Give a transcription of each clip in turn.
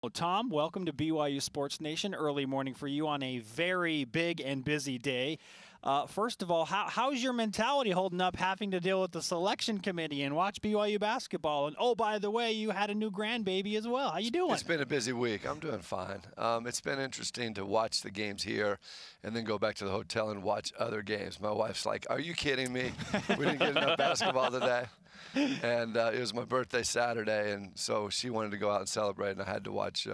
Well, Tom, welcome to BYU Sports Nation. Early morning for you on a very big and busy day. First of all, how's your mentality holding up having to deal with the selection committee and watch BYU basketball? And, oh, by the way, you had a new grandbaby as well. How you doing? It's been a busy week. I'm doing fine. It's been interesting to watch the games here and then go back to the hotel and watch other games. My wife's like, are you kidding me? We didn't get enough basketball today. And it was my birthday Saturday, and so she wanted to go out and celebrate, and I had to watch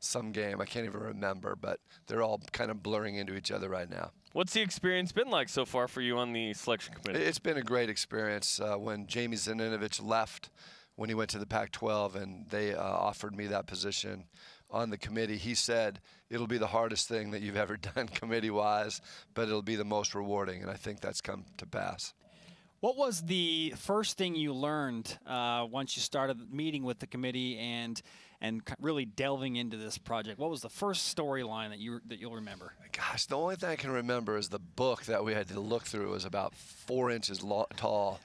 some game. I can't even remember, but they're all kind of blurring into each other right now. What's the experience been like so far for you on the selection committee? It's been a great experience. When Jamie Zaninovich left, when he went to the Pac-12, and they offered me that position on the committee, he said, it'll be the hardest thing that you've ever done committee-wise, but it'll be the most rewarding, and I think that's come to pass. What was the first thing you learned once you started meeting with the committee and really delving into this project? What was the first storyline that you'll remember? Gosh, the only thing I can remember is the book that we had to look through was about 4 inches tall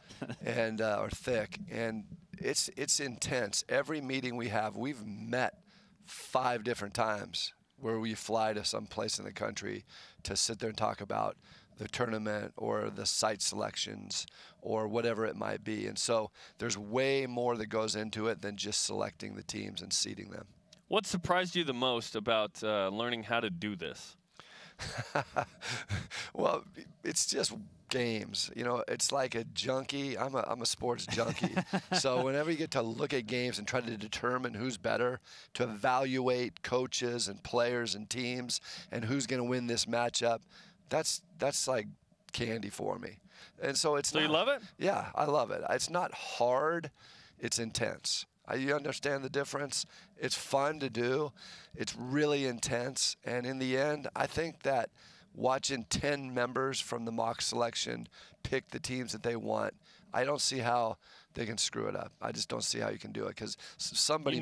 and or thick, and it's intense. Every meeting we have, we've met 5 different times where we fly to some place in the country to sit there and talk about the tournament or the site selections or whatever it might be. And so there's way more that goes into it than just selecting the teams and seeding them. What surprised you the most about learning how to do this? Well, it's just games. You know, it's like a junkie. I'm a sports junkie. So whenever you get to look at games and try to determine who's better, to evaluate coaches and players and teams and who's going to win this matchup, that's like candy for me. And so it's So you love it? Yeah, I love it. It's not hard. It's intense. You understand the difference? It's fun to do. It's really intense. And in the end, I think that watching 10 members from the mock selection pick the teams that they want, I don't see how they can screw it up. I just don't see how you can do it because somebody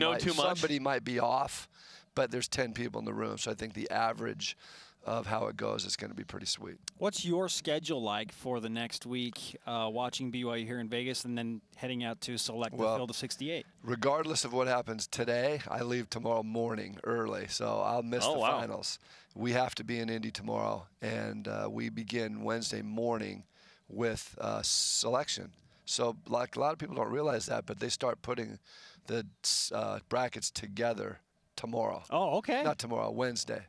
might be off, but there's 10 people in the room. So I think the average of how it goes is going to be pretty sweet. What's your schedule like for the next week, watching BYU here in Vegas and then heading out to select the field of 68? Regardless of what happens today, I leave tomorrow morning early, so I'll miss the finals. We have to be in Indy tomorrow, and we begin Wednesday morning with selection. So like a lot of people don't realize that, but they start putting the brackets together tomorrow. Oh, okay. Not tomorrow, Wednesday.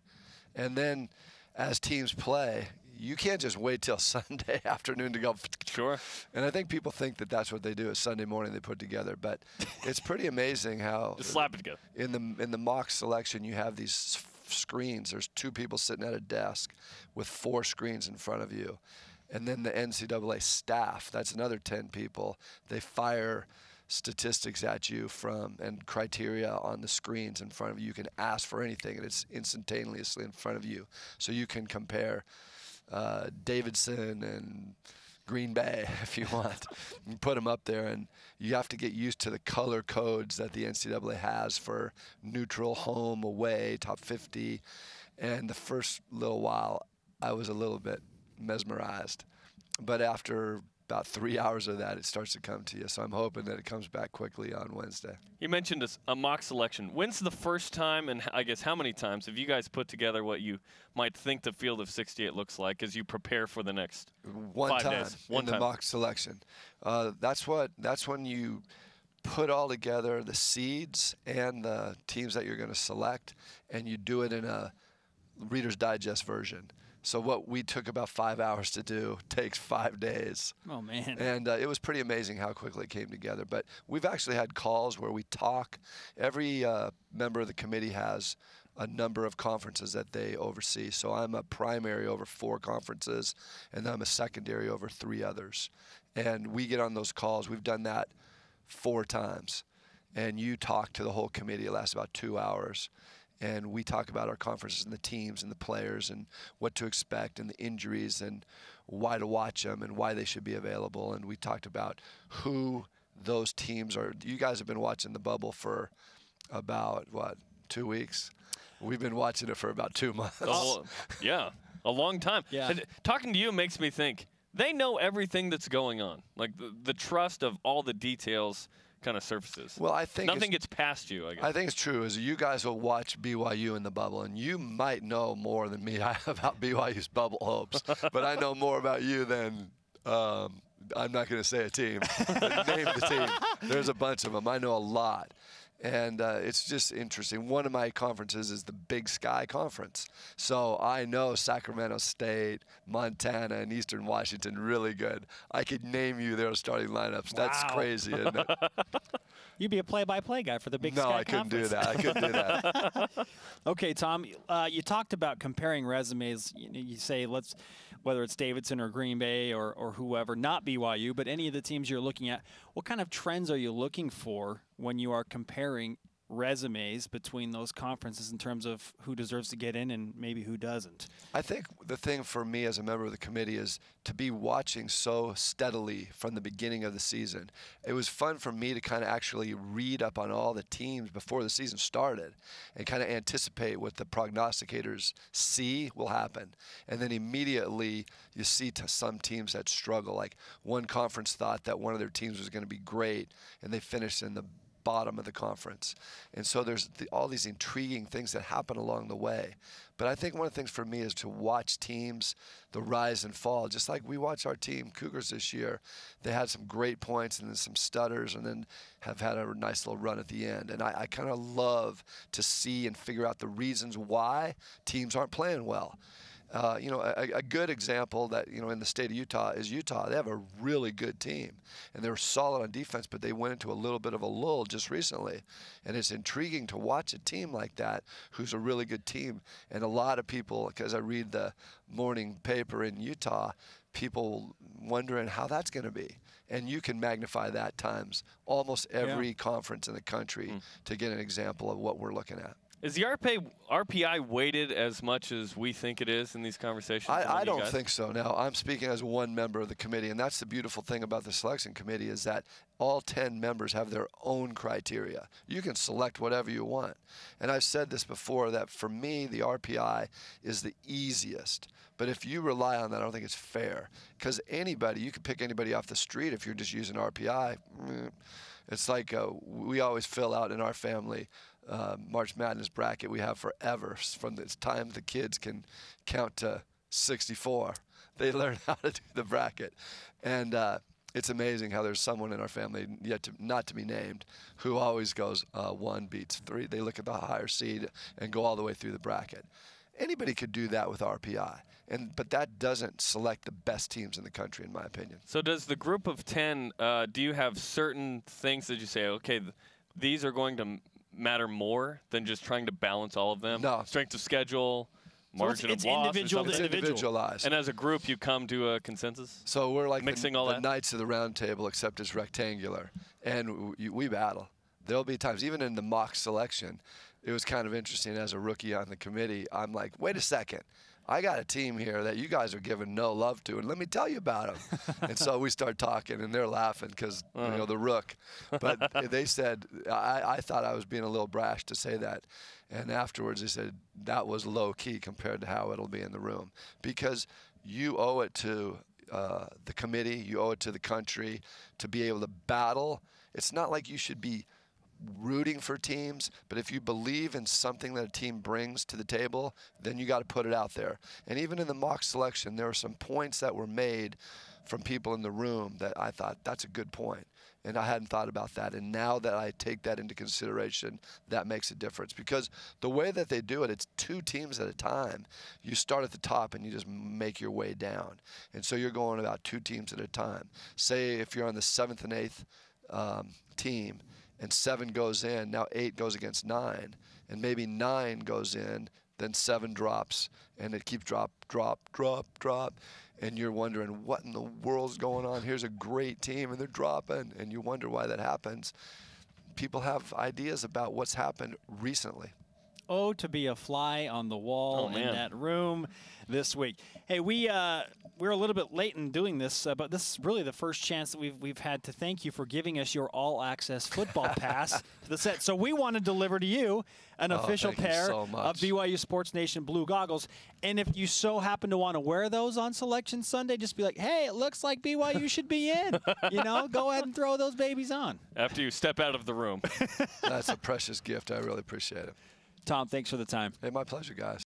And then as teams play, you can't just wait till Sunday afternoon to go. Sure. And I think people think that that's what they do is Sunday morning they put together. But it's pretty amazing how just slap it together. In the mock selection, you have these screens. There's 2 people sitting at a desk with 4 screens in front of you. And then the NCAA staff, that's another 10 people. They fire statistics at you and criteria on the screens in front of you. You can ask for anything, and it's instantaneously in front of you. So you can compare Davidson and Green Bay if you want. You put them up there, and you have to get used to the color codes that the NCAA has for neutral, home, away, top 50. And the first little while, I was a little bit mesmerized. But after about 3 hours of that, it starts to come to you. So I'm hoping that it comes back quickly on Wednesday. You mentioned a mock selection. When's the first time, and I guess how many times, have you guys put together what you might think the field of 68 looks like as you prepare for the next 5 days? One time in the mock selection. That's when you put all together the seeds and the teams that you're going to select, and you do it in a Reader's Digest version. So what we took about 5 hours to do takes 5 days. Oh, man. And it was pretty amazing how quickly it came together. But we've actually had calls where we talk. Every member of the committee has a number of conferences that they oversee. So I'm a primary over 4 conferences, and I'm a secondary over 3 others. And we get on those calls. We've done that 4 times. And you talk to the whole committee. It lasts about 2 hours. And we talk about our conferences and the teams and the players and what to expect and the injuries and why to watch them and why they should be available. And we talked about who those teams are. You guys have been watching the bubble for about, 2 weeks? We've been watching it for about 2 months. Yeah, a long time. Yeah. And talking to you makes me think they know everything that's going on. Like the trust of all the details kind of surfaces. Well, I think nothing gets past you, I guess. I think it's true is you guys will watch BYU in the bubble, and you might know more than me about BYU's bubble hopes, but I know more about you than I'm not going to say a team. Name the team. There's a bunch of them. I know a lot. And it's just interesting. One of my conferences is the Big Sky Conference. So I know Sacramento State, Montana, and Eastern Washington really good. I could name you their starting lineups. Wow. That's crazy, isn't it? You'd be a play-by-play guy for the Big Sky No, I couldn't do Conference. that. I couldn't do that. Okay, Tom, you talked about comparing resumes. You say whether it's Davidson or Green Bay or whoever, not BYU, but any of the teams you're looking at, what kind of trends are you looking for when you are comparing resumes between those conferences in terms of who deserves to get in and maybe who doesn't? I think the thing for me as a member of the committee is to be watching so steadily from the beginning of the season. It was fun for me to kind of actually read up on all the teams before the season started and kind of anticipate what the prognosticators see will happen. And then immediately you see some teams that struggle. Like one conference thought that one of their teams was going to be great, and they finished in the bottom of the conference. And so there's all these intriguing things that happen along the way. But I think one of the things for me is to watch teams, the rise and fall, just like we watch our team, Cougars this year. They had some great points and then some stutters and then have had a nice little run at the end. And I kind of love to see and figure out the reasons why teams aren't playing well. A good example that, in the state of Utah is Utah. They have a really good team, and they're solid on defense, but they went into a little bit of a lull just recently. And it's intriguing to watch a team like that who's a really good team. And a lot of people, because I read the morning paper in Utah, people wondering how that's going to be. And you can magnify that times almost every conference in the country to get an example of what we're looking at. Is the RPI weighted as much as we think it is in these conversations? I don't think so. Now, I'm speaking as one member of the committee, and that's the beautiful thing about the selection committee is that all 10 members have their own criteria. You can select whatever you want. And I've said this before, that for me, the RPI is the easiest. But if you rely on that, I don't think it's fair. Because you can pick anybody off the street if you're just using RPI. It's like we always fill out in our family March Madness bracket we have forever. From the time the kids can count to 64, they learn how to do the bracket. And it's amazing how there's someone in our family, not to be named, who always goes 1 beats 3. They look at the higher seed and go all the way through the bracket. Anybody could do that with RPI, but that doesn't select the best teams in the country, in my opinion. So does the group of 10, do you have certain things that you say, okay, these are going to matter more than just trying to balance all of them? No. Strength of schedule, margin it's of loss, individual to individualized. And as a group, you come to a consensus? So we're like mixing the all that? Knights of the Round Table, except it's rectangular. And we battle. There'll be times, even in the mock selection, it was kind of interesting as a rookie on the committee. I'm like, wait a second. I got a team here that you guys are giving no love to, and let me tell you about them. And so we start talking, and they're laughing because, the rook. But they said, I thought I was being a little brash to say that. And afterwards they said, that was low-key compared to how it'll be in the room. Because you owe it to the committee, you owe it to the country to be able to battle. It's not like you should be rooting for teams, but if you believe in something that a team brings to the table, then you got to put it out there. And even in the mock selection, there were some points that were made from people in the room that I thought, that's a good point. And I hadn't thought about that. And now that I take that into consideration, that makes a difference. Because the way that they do it, it's 2 teams at a time. You start at the top and you just make your way down. And so you're going about 2 teams at a time. Say if you're on the 7th and 8th team, and 7 goes in, now 8 goes against 9, and maybe 9 goes in, then 7 drops, and it keeps drop, and you're wondering what in the world's going on. Here's a great team, and they're dropping, and you wonder why that happens. People have ideas about what's happened recently. Oh, to be a fly on the wall in that room this week. Hey, we we're a little bit late in doing this, but this is really the first chance that we've had to thank you for giving us your all-access football pass to the set. So we want to deliver to you an official pair of BYU Sports Nation blue goggles. And if you so happen to want to wear those on Selection Sunday, just be like, hey, it looks like BYU should be in. You know, go ahead and throw those babies on. After you step out of the room. That's a precious gift. I really appreciate it. Tom, thanks for the time. Hey, my pleasure, guys.